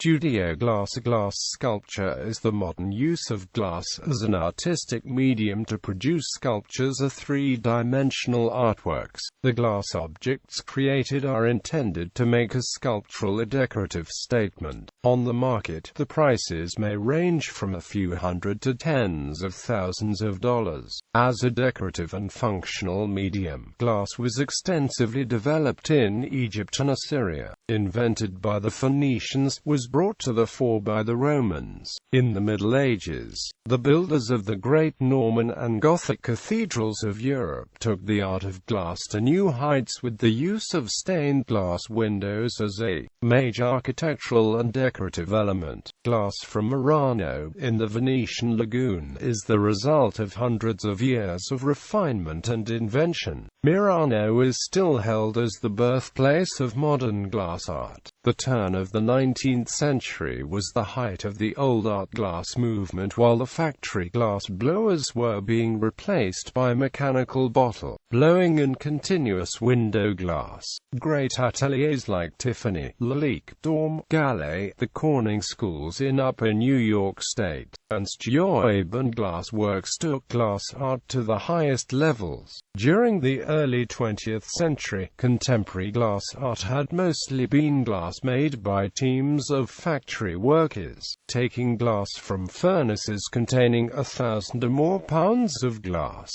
studio glass. A glass sculpture is the modern use of glass as an artistic medium to produce sculptures or three-dimensional artworks. The glass objects created are intended to make a sculptural or decorative statement. On the market, the prices may range from a few hundred to tens of thousands of dollars. As a decorative and functional medium, glass was extensively developed in Egypt and Assyria. Invented by the Phoenicians, was brought to the fore by the Romans. In the Middle Ages, the builders of the great Norman and Gothic cathedrals of Europe took the art of glass to new heights with the use of stained glass windows as a major architectural and decorative element. Glass from Murano, in the Venetian lagoon, is the result of hundreds of years of refinement and invention. Murano is still held as the birthplace of modern glass art. The turn of the 19th century was the height of the old art glass movement, while the factory glass blowers were being replaced by mechanical bottle blowing and continuous window glass. Great ateliers like Tiffany, Lalique, Dorm, Gallet, the Corning schools in Upper New York State, and Steuben glass works took glass art to the highest levels. During the early 20th century, contemporary glass art had mostly been glass made by teams of factory workers, taking glass from furnaces containing 1,000 or more pounds of glass.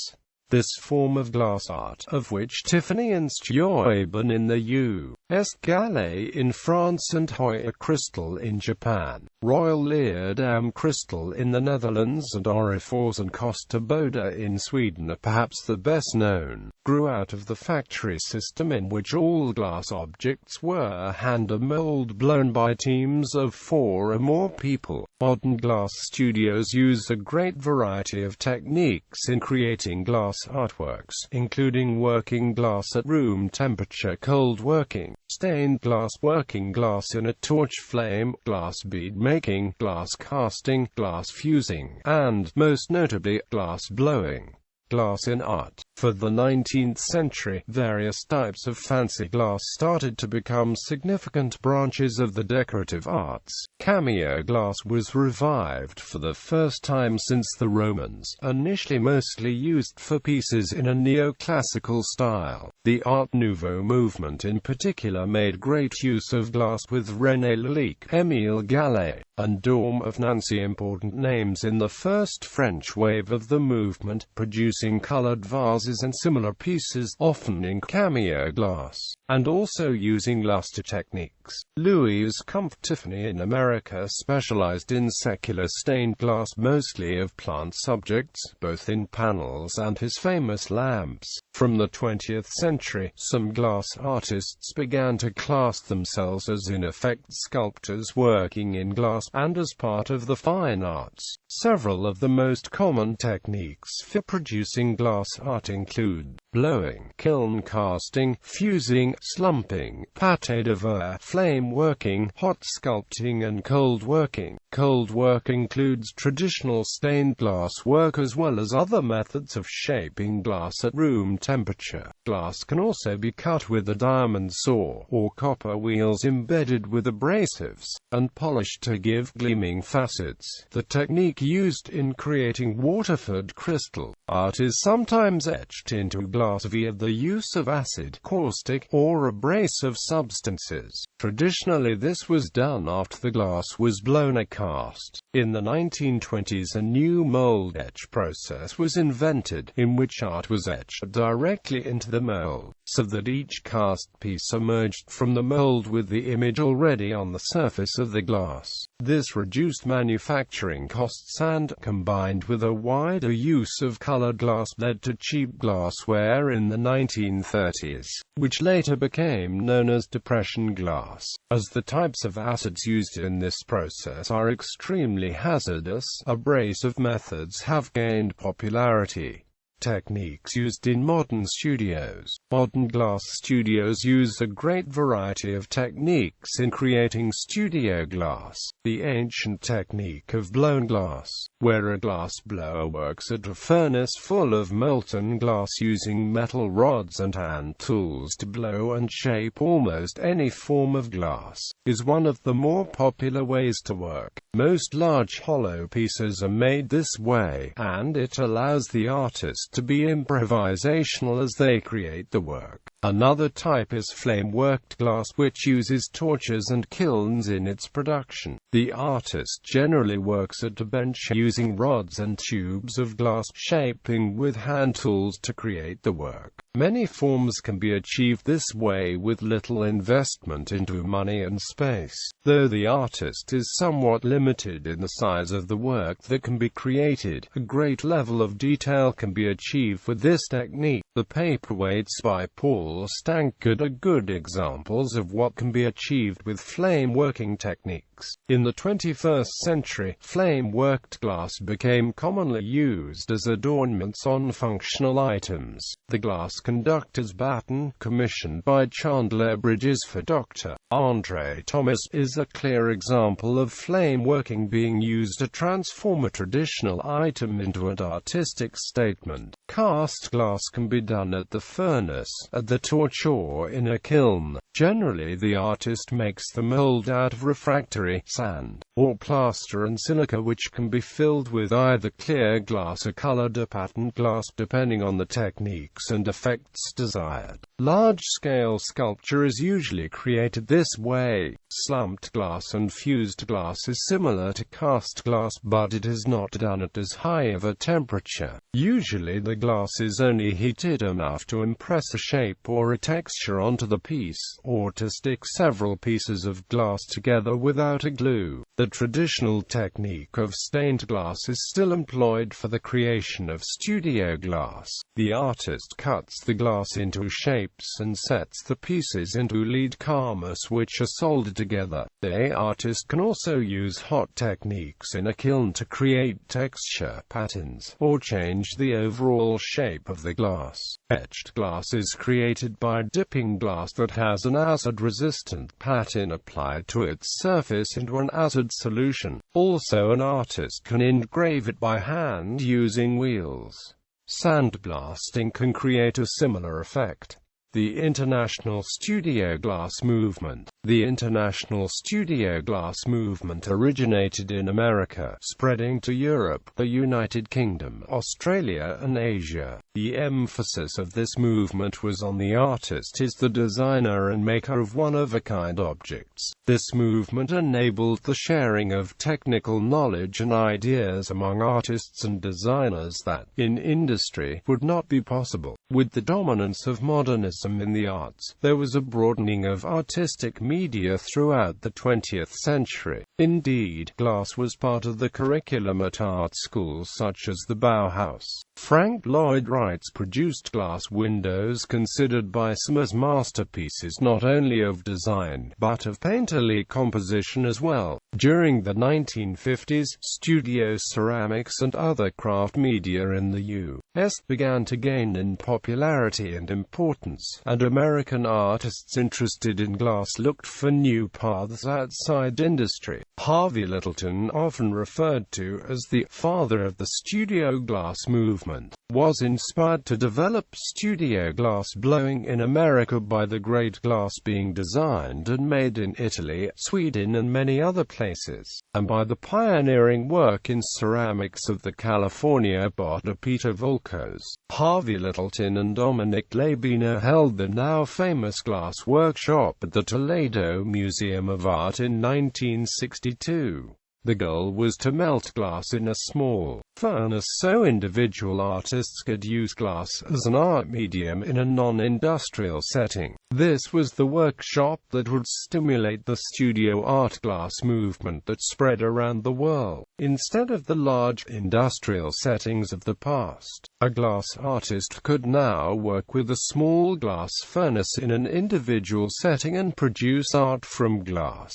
This form of glass art, of which Tiffany and Steuben in the U.S., Gallet in France and Hoya crystal in Japan, Royal Leerdam crystal in the Netherlands and Orifors and Costa Boda in Sweden are perhaps the best known, grew out of the factory system in which all glass objects were hand-mold blown by teams of 4 or more people. Modern glass studios use a great variety of techniques in creating glass artworks, including working glass at room temperature, cold working, stained glass, working glass in a torch flame, glass bead making, glass casting, glass fusing, and, most notably, glass blowing. Glass in art. For the 19th century, various types of fancy glass started to become significant branches of the decorative arts. Cameo glass was revived for the first time since the Romans, initially mostly used for pieces in a neoclassical style. The Art Nouveau movement in particular made great use of glass, with René Lalique, Émile Gallet, and Dorm of Nancy important names in the first French wave of the movement, producing colored vases and similar pieces, often in cameo glass, and also using luster techniques. Louis Kampf Tiffany in America specialized in secular stained glass, mostly of plant subjects, both in panels and his famous lamps. From the 20th century, some glass artists began to class themselves as in effect sculptors working in glass, and as part of the fine arts. Several of the most common techniques for producing glass art include blowing, kiln casting, fusing, slumping, pâte de verre, flame working, hot sculpting, and cold working. Cold work includes traditional stained glass work as well as other methods of shaping glass at room temperature. Glass can also be cut with a diamond saw, or copper wheels embedded with abrasives, and polished to give gleaming facets. The technique used in creating Waterford crystal art is sometimes etched into glass via the use of acid, caustic, or abrasive substances. Traditionally this was done after the glass was blown or cast. In the 1920s a new mold etch process was invented, in which art was etched directly into the mold, so that each cast piece emerged from the mold with the image already on the surface of the glass. This reduced manufacturing costs and, combined with a wider use of colored glass, led to cheap glassware in the 1930s, which later became known as depression glass. As the types of acids used in this process are extremely hazardous, abrasive methods have gained popularity. Techniques used in modern studios. Modern glass studios use a great variety of techniques in creating studio glass. The ancient technique of blown glass, where a glass blower works at a furnace full of molten glass using metal rods and hand tools to blow and shape almost any form of glass, is one of the more popular ways to work. Most large hollow pieces are made this way, and it allows the artist to be improvisational as they create the work. Another type is flame-worked glass, which uses torches and kilns in its production. The artist generally works at a bench using rods and tubes of glass, shaping with hand tools to create the work. Many forms can be achieved this way with little investment into money and space. Though the artist is somewhat limited in the size of the work that can be created, a great level of detail can be achieved with this technique. The paperweights by Paul Stankard are good examples of what can be achieved with flame-working techniques. In the 21st century, flame-worked glass became commonly used as adornments on functional items. The glass conductor's baton, commissioned by Chandler Bridges for Dr. Andre Thomas, is a clear example of flame-working being used to transform a traditional item into an artistic statement. Cast glass can be done at the furnace, at the torch, or in a kiln. Generally, the artist makes the mold out of refractory sand, or plaster and silica, which can be filled with either clear glass or colored or patterned glass, depending on the techniques and effects desired. Large-scale sculpture is usually created this way. Slumped glass and fused glass is similar to cast glass, but it is not done at as high of a temperature. Usually the glass is only heated enough to impress a shape or a texture onto the piece, or to stick several pieces of glass together without a glue. The traditional technique of stained glass is still employed for the creation of studio glass. The artist cuts the glass into shapes and sets the pieces into lead camas, which are soldered together. The artist can also use hot techniques in a kiln to create texture patterns, or change the overall shape of the glass. Etched glass is created by dipping glass that has an acid-resistant pattern applied to its surface into an acid solution. Also, an artist can engrave it by hand using wheels. Sandblasting can create a similar effect. The International Studio Glass Movement. The International Studio Glass Movement originated in America, spreading to Europe, the United Kingdom, Australia and Asia. The emphasis of this movement was on the artist as the designer and maker of one-of-a-kind objects. This movement enabled the sharing of technical knowledge and ideas among artists and designers that, in industry, would not be possible. With the dominance of modernism in the arts, there was a broadening of artistic media throughout the 20th century. Indeed, glass was part of the curriculum at art schools such as the Bauhaus. Frank Lloyd Wright's produced glass windows, considered by some as masterpieces not only of design, but of painterly composition as well. During the 1950s, studio ceramics and other craft media in the U.S. began to gain in popularity and importance, and American artists interested in glass looked for new paths outside industry. Harvey Littleton, often referred to as the father of the studio glass movement, was inspired to develop studio glass blowing in America by the great glass being designed and made in Italy, Sweden and many other places, and by the pioneering work in ceramics of the California potter Peter Volkos. Harvey Littleton and Dominic Labiner held the now famous glass workshop at the Toledo Museum of Art in 1962. The goal was to melt glass in a small furnace so individual artists could use glass as an art medium in a non-industrial setting. This was the workshop that would stimulate the studio art glass movement that spread around the world. Instead of the large industrial settings of the past, a glass artist could now work with a small glass furnace in an individual setting and produce art from glass.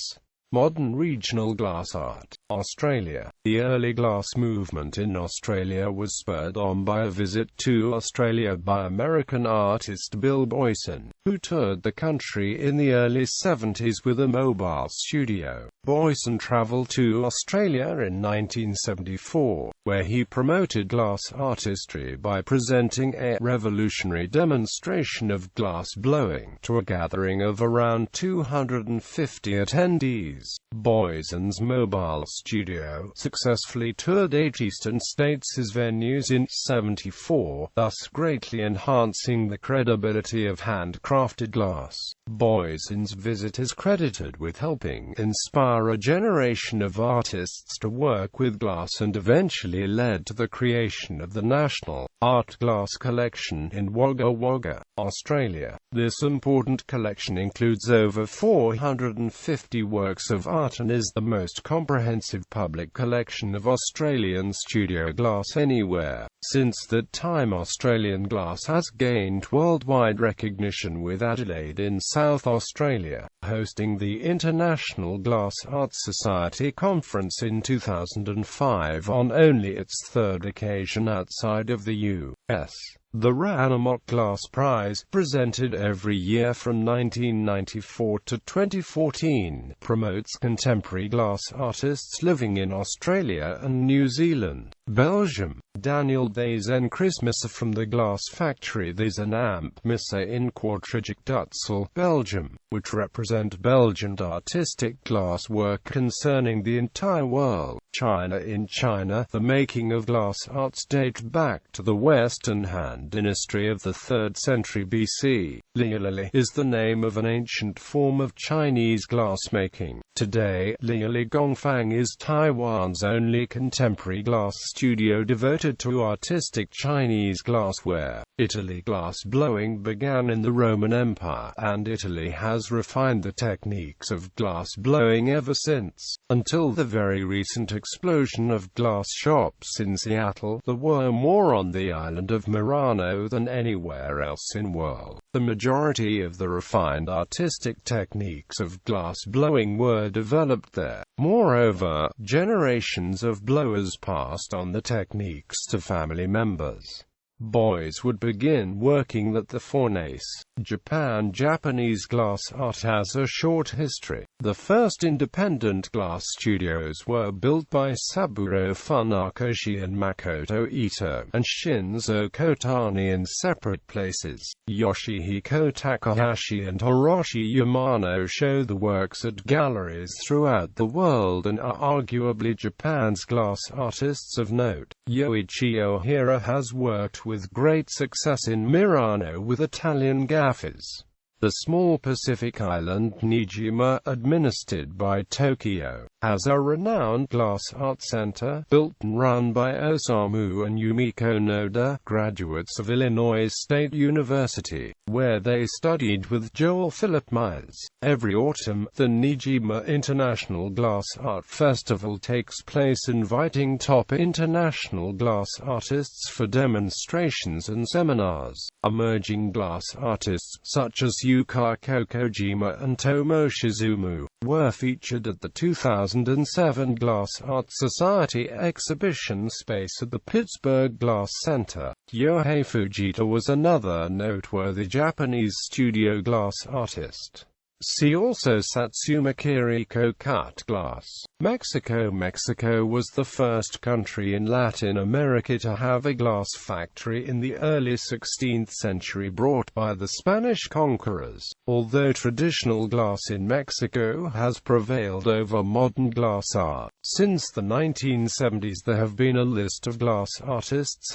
Modern regional glass art. Australia. The early glass movement in Australia was spurred on by a visit to Australia by American artist Bill Boyson, who toured the country in the early 70s with a mobile studio. Boyson travelled to Australia in 1974, where he promoted glass artistry by presenting a revolutionary demonstration of glass blowing to a gathering of around 250 attendees. Boyson's mobile studio successfully toured 8 eastern states as venues in '74, thus greatly enhancing the credibility of handcrafted glass. Boyson's visit is credited with helping inspire a generation of artists to work with glass and eventually led to the creation of the National Art Glass Collection in Wagga Wagga, Australia. This important collection includes over 450 works of art and is the most comprehensive public collection of Australian studio glass anywhere. Since that time, Australian glass has gained worldwide recognition, with Adelaide in South Australia hosting the International Glass Art Society Conference in 2005 on only its third occasion outside of the US. The Ranamot Glass Prize, presented every year from 1994 to 2014, promotes contemporary glass artists living in Australia and New Zealand. Belgium. Daniel Dezen Christmas from the glass factory There's an Amp Missa in Kortrijk, Darcele, Belgium, which represent Belgian artistic glass work concerning the entire world. China. In China, the making of glass arts dates back to the Western Han dynasty of the 3rd century BC. Liuli is the name of an ancient form of Chinese glassmaking. Today, Liuli Gongfang is Taiwan's only contemporary glass studio devoted to artistic Chinese glassware. Italy. Glass blowing began in the Roman Empire, and Italy has refined the techniques of glass blowing ever since, until the very recent explosion of glass shops in Seattle. There were more on the island of Murano than anywhere else in world. The majority of the refined artistic techniques of glass blowing were developed there. Moreover, generations of blowers passed on the techniques to family members. Boys would begin working at the furnace. Japan. Japanese glass art has a short history. The first independent glass studios were built by Saburo Funakoshi and Makoto Ito, and Shinzo Kotani in separate places. Yoshihiko Takahashi and Hiroshi Yamano show the works at galleries throughout the world and are arguably Japan's glass artists of note. Yoichi Ohira has worked with great success in Murano with Italian gaffers. The small Pacific island Nijima, administered by Tokyo, has a renowned glass art center, built and run by Osamu and Yumiko Noda, graduates of Illinois State University, where they studied with Joel Philip Myers. Every autumn, the Nijima International Glass Art Festival takes place, inviting top international glass artists for demonstrations and seminars. Emerging glass artists, such as Yukako Kojima and Tomo Shizumu, were featured at the 2007 Glass Art Society exhibition space at the Pittsburgh Glass Center. Yohei Fujita was another noteworthy Japanese studio glass artist. See also Satsuma Kiriko cut glass. Mexico. Mexico was the first country in Latin America to have a glass factory in the early 16th century, brought by the Spanish conquerors. Although traditional glass in Mexico has prevailed over modern glass art since the 1970s, there have been a list of glass artists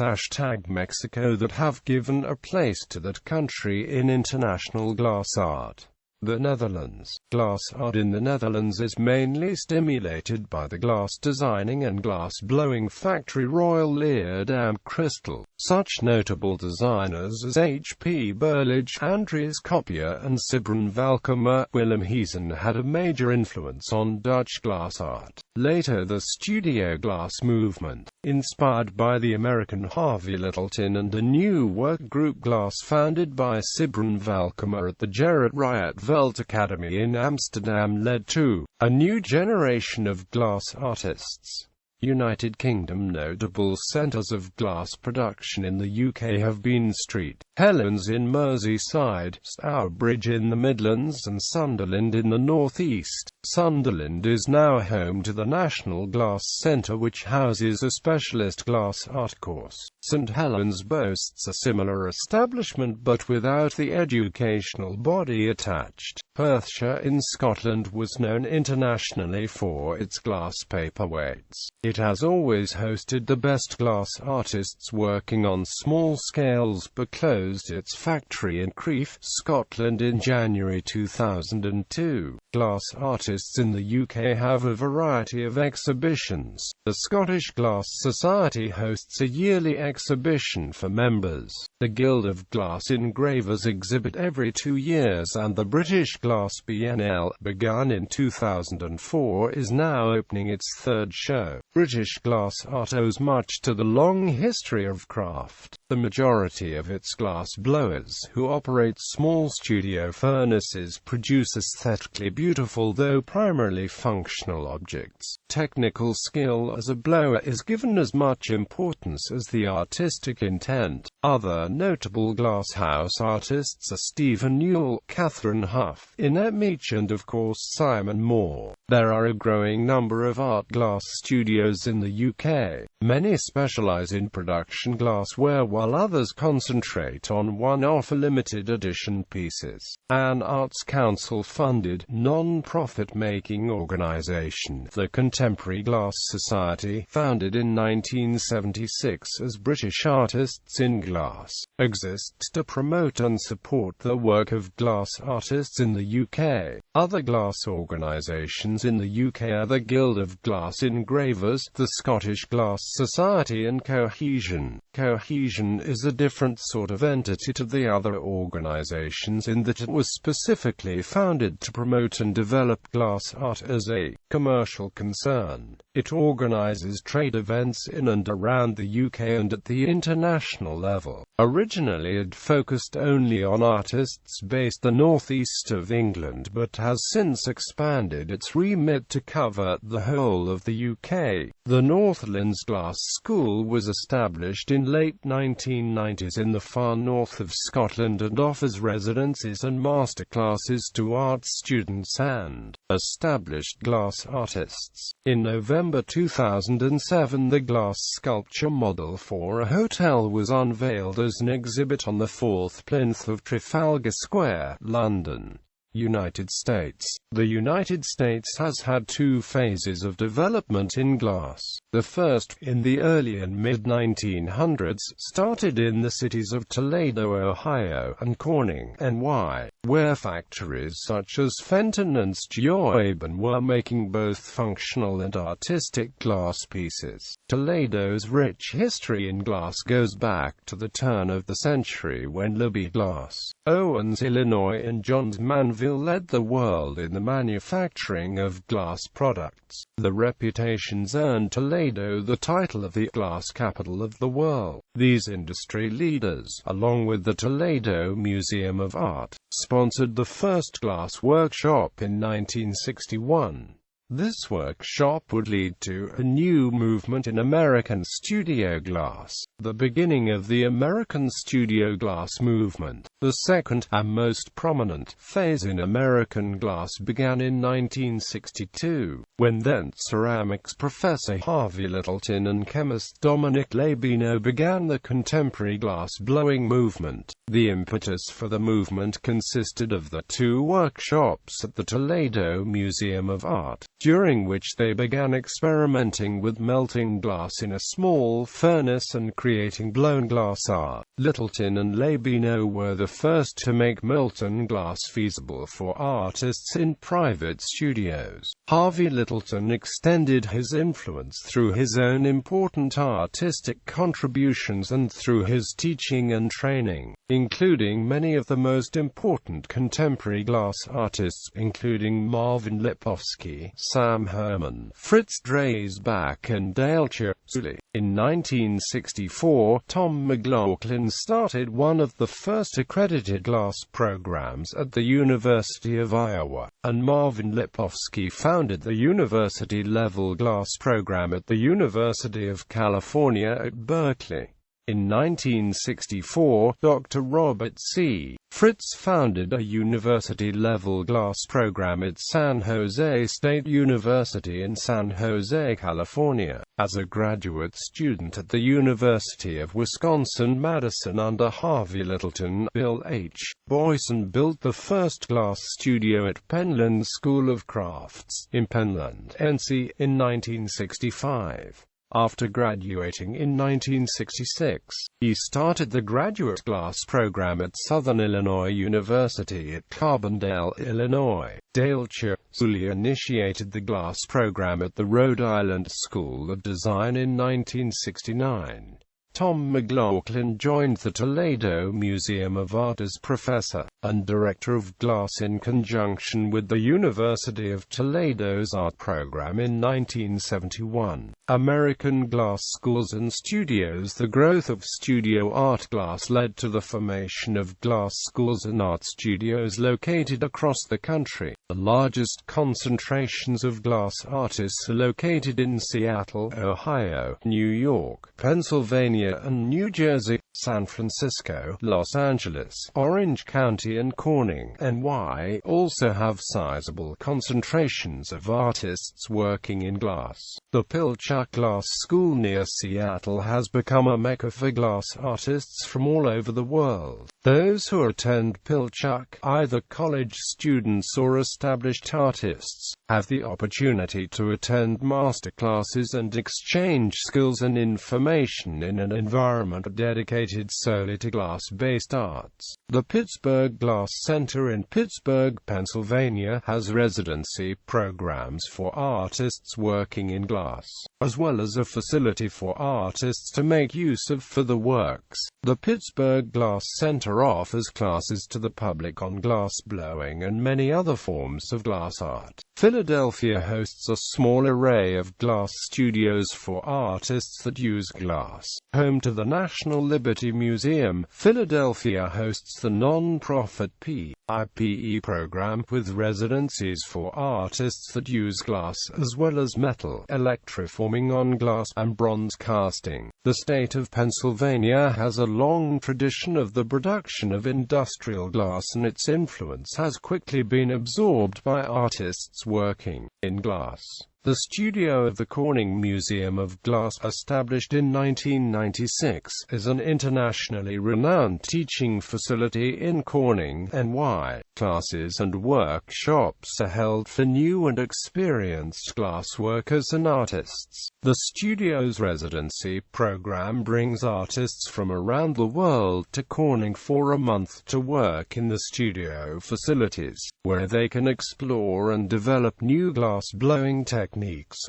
#Mexico that have given a place to that country in international glass art. The Netherlands. Glass art in the Netherlands is mainly stimulated by the glass designing and glass blowing factory Royal Leerdam Crystal. Such notable designers as H.P. Berlage, Andries Kopier and Sybren Valkema. Willem Heesen had a major influence on Dutch glass art. Later, the studio glass movement, inspired by the American Harvey Littleton and a new work group Glass, founded by Sybren Valkema at the Gerrit Riot Welt Academy in Amsterdam led to a new generation of glass artists. United Kingdom notable centres of glass production in the UK have been St Helens in Merseyside, Stourbridge in the Midlands and Sunderland in the North East. Sunderland is now home to the National Glass Centre, which houses a specialist glass art course. St Helens boasts a similar establishment but without the educational body attached. Perthshire in Scotland was known internationally for its glass paperweights. It has always hosted the best glass artists working on small scales but closed its factory in Crieff, Scotland in January 2002. Glass artists in the UK have a variety of exhibitions. The Scottish Glass Society hosts a yearly exhibition for members. The Guild of Glass Engravers exhibit every 2 years, and the British Glass Biennale, begun in 2004, is now opening its third show. British glass art owes much to the long history of craft. The majority of its glass blowers, who operate small studio furnaces, produce aesthetically beautiful though primarily functional objects. Technical skill as a blower is given as much importance as the artistic intent. Other notable glasshouse artists are Stephen Newell, Catherine Huff, Inet Meach and of course Simon Moore. There are a growing number of art glass studios in the UK. Many specialise in production glassware while others concentrate on one-off limited edition pieces. An Arts Council-funded, non-profit making organisation, the Contemporary Glass Society, founded in 1976 as British Artists in Glass, exists to promote and support the work of glass artists in the UK. Other glass organisations in the UK are the Guild of Glass Engravers, the Scottish Glass Society and Cohesion. Cohesion is a different sort of entity to the other organisations in that it was specifically founded to promote and develop glass art as a commercial concern. It organises trade events in and around the UK and at the international level. Originally it focused only on artists based the northeast of England, but has since expanded its remit to cover the whole of the UK. The Northlands Glass School was established in late 1990s in the far north of Scotland and offers residencies and masterclasses to art students and established glass artists. In November 2007, the glass sculpture model for a hotel was unveiled as an exhibit on the 4th plinth of Trafalgar Square, London, United States. The United States has had 2 phases of development in glass. The first, in the early and mid-1900s, started in the cities of Toledo, Ohio, and Corning, NY, where factories such as Fenton and Stuyvesant were making both functional and artistic glass pieces. Toledo's rich history in glass goes back to the turn of the century when Libby Glass, Owens, Illinois and Johns Manville led the world in the manufacturing of glass products. The reputations earned Toledo the title of the glass capital of the world. These industry leaders, along with the Toledo Museum of Art, sponsored the first glass workshop in 1961. This workshop would lead to a new movement in American studio glass, the beginning of the American studio glass movement. The second, and most prominent, phase in American glass began in 1962, when then ceramics professor Harvey Littleton and chemist Dominic Labino began the contemporary glass blowing movement. The impetus for the movement consisted of the 2 workshops at the Toledo Museum of Art, during which they began experimenting with melting glass in a small furnace and creating blown glass art. Littleton and Labino were the first to make molten glass feasible for artists in private studios. Harvey Littleton extended his influence through his own important artistic contributions and through his teaching and training, including many of the most important contemporary glass artists, including Marvin Lipowski, Sam Herman, Fritz Dreisbach and Darcele. In 1964, Tom McLaughlin started one of the first accredited glass programs at the University of Iowa, and Marvin Lipofsky founded the university-level glass program at the University of California at Berkeley. In 1964, Dr. Robert C. Fritz founded a university-level glass program at San Jose State University in San Jose, California. As a graduate student at the University of Wisconsin-Madison under Harvey Littleton, Bill H. Boyson built the first glass studio at Penland School of Crafts, in Penland, NC, in 1965. After graduating in 1966, he started the graduate glass program at Southern Illinois University at Carbondale, Illinois. Darcele initiated the glass program at the Rhode Island School of Design in 1969. Tom McLaughlin joined the Toledo Museum of Art as professor and director of glass in conjunction with the University of Toledo's art program in 1971. American Glass Schools and Studios. The growth of studio art glass led to the formation of glass schools and art studios located across the country. The largest concentrations of glass artists are located in Seattle, Ohio, New York, Pennsylvania and New Jersey, San Francisco, Los Angeles, Orange County and Corning, NY, also have sizable concentrations of artists working in glass. The Pilchuck Glass School near Seattle has become a mecca for glass artists from all over the world. Those who attend Pilchuck, either college students or established artists, have the opportunity to attend masterclasses and exchange skills and information in an environment dedicated solely to glass-based arts. The Pittsburgh Glass Center in Pittsburgh, Pennsylvania, has residency programs for artists working in glass, as well as a facility for artists to make use of for the works. The Pittsburgh Glass Center offers classes to the public on glass blowing and many other forms of glass art. Philadelphia hosts a small array of glass studios for artists that use glass. Home to the National Liberty Museum, Philadelphia hosts the non-profit PIPE program with residencies for artists that use glass as well as metal, electroforming on glass, and bronze casting. The state of Pennsylvania has a long tradition of the production of industrial glass, and its influence has quickly been absorbed by artists working in glass. The studio of the Corning Museum of Glass, established in 1996, is an internationally renowned teaching facility in Corning, NY. Classes and workshops are held for new and experienced glassworkers and artists. The studio's residency program brings artists from around the world to Corning for a month to work in the studio facilities, where they can explore and develop new glass-blowing techniques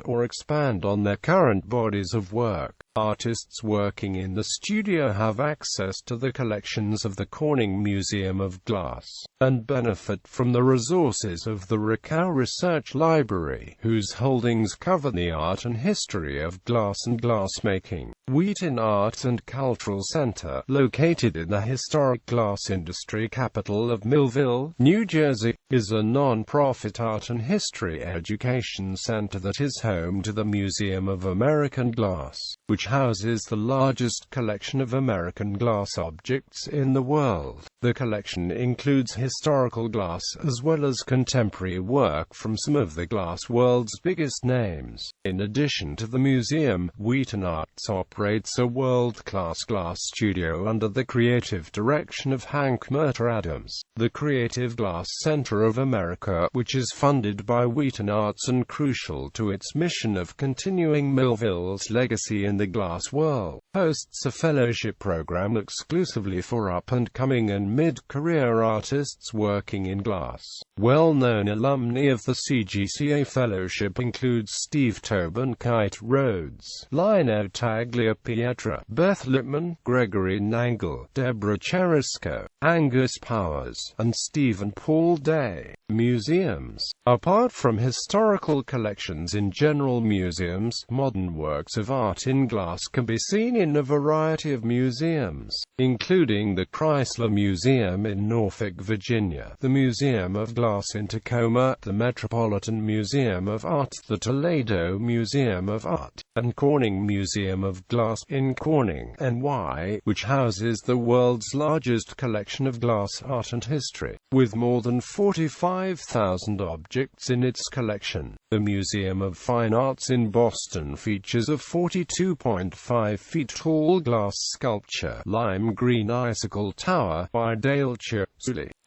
or expand on their current bodies of work. Artists working in the studio have access to the collections of the Corning Museum of Glass, and benefit from the resources of the Rakow Research Library, whose holdings cover the art and history of glass and glassmaking. Wheaton Arts and Cultural Center, located in the historic glass industry capital of Millville, New Jersey, is a non-profit art and history education center that is home to the Museum of American Glass, which houses the largest collection of American glass objects in the world. The collection includes historical glass as well as contemporary work from some of the glass world's biggest names. In addition to the museum, Wheaton Arts operates a world-class glass studio under the creative direction of Hank Murter Adams. The Creative Glass Center of America, which is funded by Wheaton Arts and crucial to its mission of continuing Millville's legacy in the glass world, hosts a fellowship program exclusively for up-and-coming and mid-career artists working in glass. Well-known alumni of the CGCA Fellowship include Steve Tobin, Kite Rhodes, Lino Tagliapietra, Beth Lippman, Gregory Nangle, Deborah Cherisco, Angus Powers, and Stephen Paul Day. Museums. Apart from historical collections in general museums, modern works of art in glass glass can be seen in a variety of museums, including the Chrysler Museum in Norfolk, Virginia, the Museum of Glass in Tacoma, the Metropolitan Museum of Art, the Toledo Museum of Art, and Corning Museum of Glass in Corning, NY, which houses the world's largest collection of glass art and history, with more than 45,000 objects in its collection. The Museum of Fine Arts in Boston features a 42.5 feet tall glass sculpture, Lime Green Icicle Tower, by Darcele.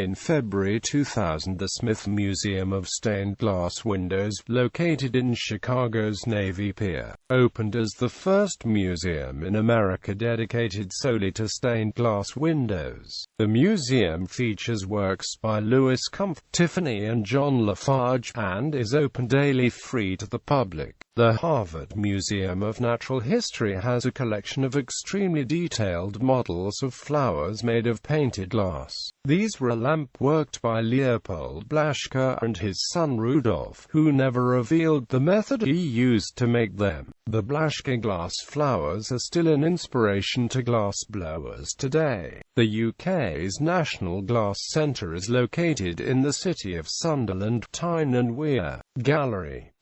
In February 2000, the Smith Museum of Stained Glass Windows, located in Chicago's Navy Pier, opened as the first museum in America dedicated solely to stained glass windows. The museum features works by Louis Kampf, Tiffany and John Lafarge, and is open daily free to the public. The Harvard Museum of Natural History has a collection of extremely detailed models of flowers made of painted glass. These were a lamp worked by Leopold Blaschke and his son Rudolf, who never revealed the method he used to make them. The Blaschke glass flowers are still an inspiration to glass blowers today. The UK's National Glass Centre is located in the city of Sunderland. Tyne and Wear Gallery.